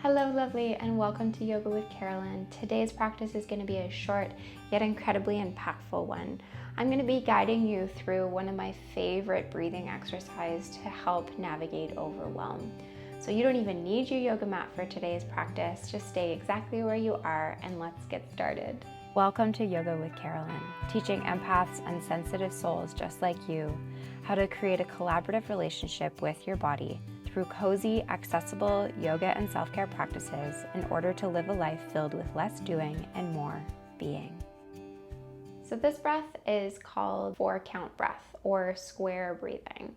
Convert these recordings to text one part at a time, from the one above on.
Hello lovely, and welcome to Yoga with Carolynne. Today's practice is going to be a short yet incredibly impactful one. I'm going to be guiding you through one of my favorite breathing exercises to help navigate overwhelm. So you don't even need your yoga mat for today's practice. Just stay exactly where you are and let's get started. Welcome to Yoga with Carolynne, teaching empaths and sensitive souls just like you how to create a collaborative relationship with your body through cozy, accessible yoga and self-care practices in order to live a life filled with less doing and more being. So this breath is called 4-count breath or square breathing.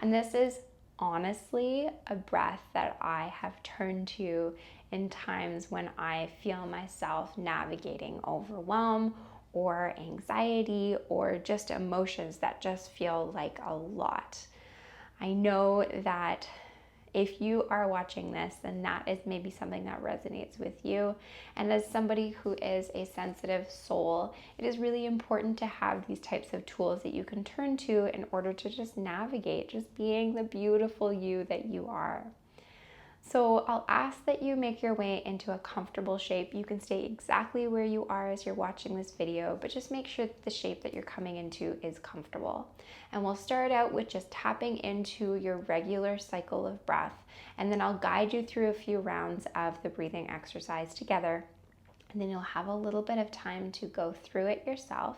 And this is honestly a breath that I have turned to in times when I feel myself navigating overwhelm or anxiety or just emotions that just feel like a lot. I know that if you are watching this, then that is maybe something that resonates with you. And as somebody who is a sensitive soul, it is really important to have these types of tools that you can turn to in order to just navigate, just being the beautiful you that you are. So I'll ask that you make your way into a comfortable shape. You can stay exactly where you are as you're watching this video, but just make sure that the shape that you're coming into is comfortable. And we'll start out with just tapping into your regular cycle of breath, and then I'll guide you through a few rounds of the breathing exercise together. And then you'll have a little bit of time to go through it yourself.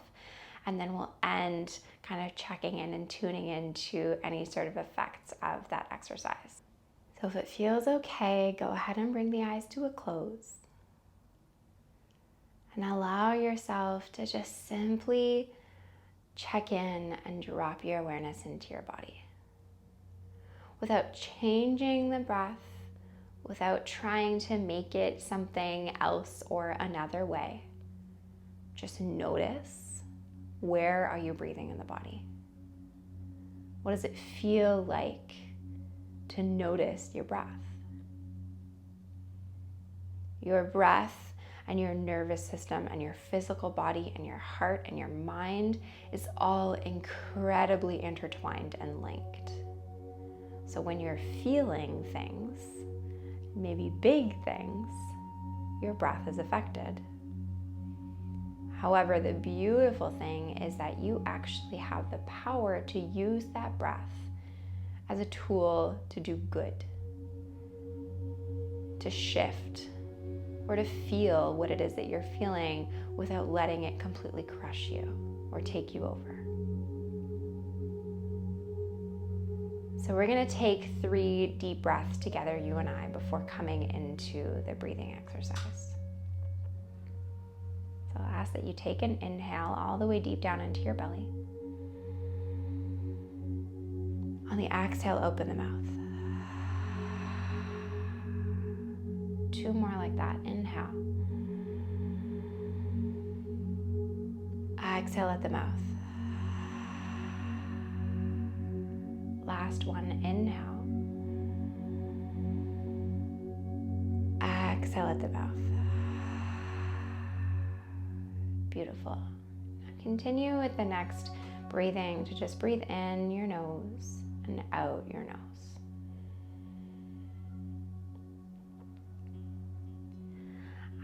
And then we'll end kind of checking in and tuning into any sort of effects of that exercise. So if it feels okay, go ahead and bring the eyes to a close. And allow yourself to just simply check in and drop your awareness into your body. Without changing the breath, without trying to make it something else or another way. Just notice, where are you breathing in the body? What does it feel like to notice your breath? Your breath and your nervous system and your physical body and your heart and your mind is all incredibly intertwined and linked. So when you're feeling things, maybe big things, your breath is affected. However, the beautiful thing is that you actually have the power to use that breath as a tool to do good, to shift, or to feel what it is that you're feeling without letting it completely crush you or take you over. So we're gonna take 3 deep breaths together, you and I, before coming into the breathing exercise. So I'll ask that you take an inhale all the way deep down into your belly. On the exhale, open the mouth. 2 more like that. Inhale. Exhale at the mouth. Last one. Inhale. Exhale at the mouth. Beautiful. Now continue with the next breathing to just breathe in your nose and out your nose.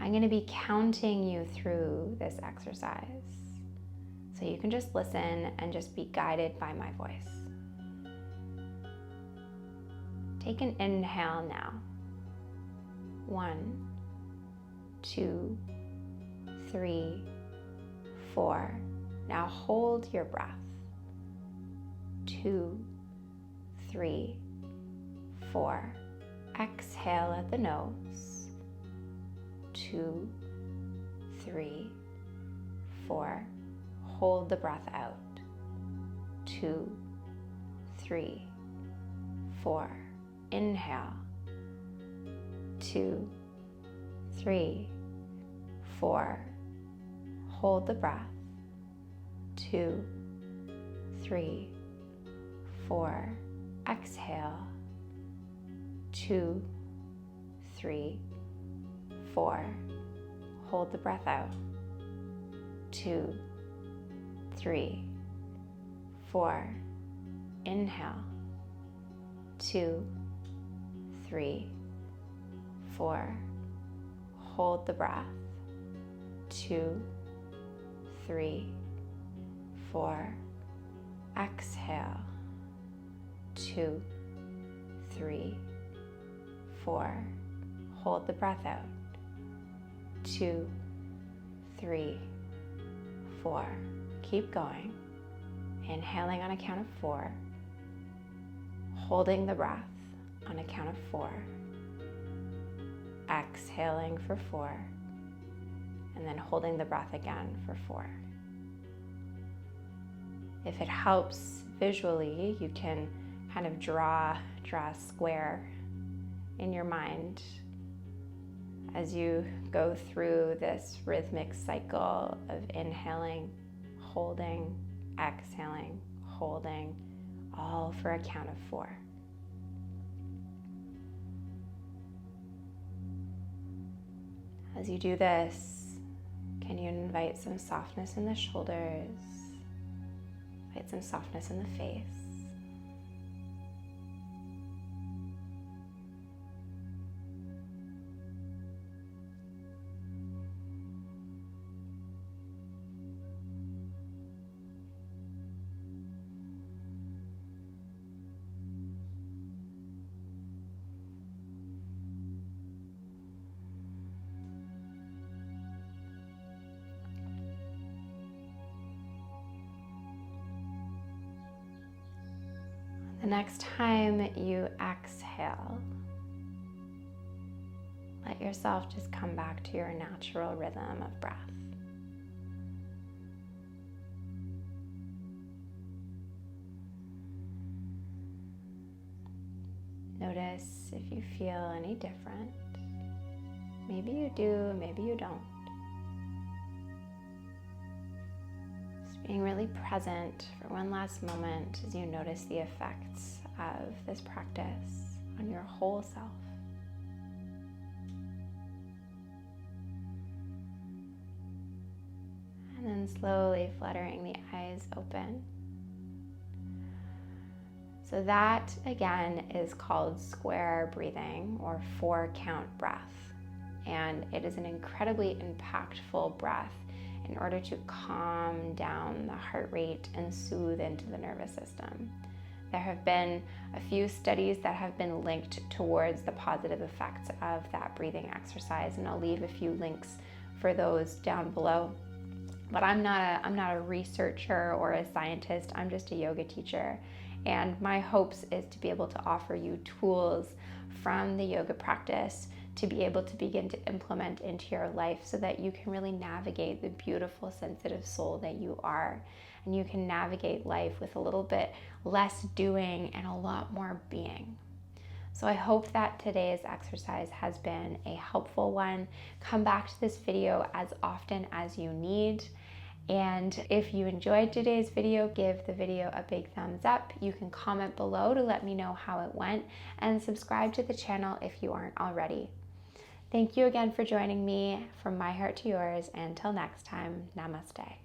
I'm going to be counting you through this exercise, so you can just listen and just be guided by my voice. Take an inhale now. 1, 2, 3, 4. Now hold your breath. 2, 3, 4. Exhale at the nose. 2, 3, 4. Hold the breath out. 2, 3, 4. Inhale. 2, 3, 4. Hold the breath. 2, 3, 4. Exhale. 2, 3, 4. Hold the breath out. 2, 3, 4. Inhale. 2, 3, 4. Hold the breath. 2, 3, 4. Exhale. 2, 3, 4. Hold the breath out. 2, 3, 4. Keep going. Inhaling on a count of 4. Holding the breath on a count of 4. Exhaling for 4. And then holding the breath again for 4. If it helps visually, you can kind of draw a square in your mind as you go through this rhythmic cycle of inhaling, holding, exhaling, holding, all for a count of 4. As you do this, can you invite some softness in the shoulders, invite some softness in the face? The next time you exhale, let yourself just come back to your natural rhythm of breath. Notice if you feel any different. Maybe you do, maybe you don't. Being really present for one last moment as you notice the effects of this practice on your whole self. And then slowly fluttering the eyes open. So that again is called square breathing or 4-count breath. And it is an incredibly impactful breath in order to calm down the heart rate and soothe into the nervous system. There have been a few studies that have been linked towards the positive effects of that breathing exercise, and I'll leave a few links for those down below. But I'm not a researcher or a scientist, I'm just a yoga teacher. And my hopes is to be able to offer you tools from the yoga practice to be able to begin to implement into your life so that you can really navigate the beautiful, sensitive soul that you are. And you can navigate life with a little bit less doing and a lot more being. So I hope that today's exercise has been a helpful one. Come back to this video as often as you need. And if you enjoyed today's video, give the video a big thumbs up. You can comment below to let me know how it went, and subscribe to the channel if you aren't already. Thank you again for joining me. From my heart to yours, and until next time, namaste.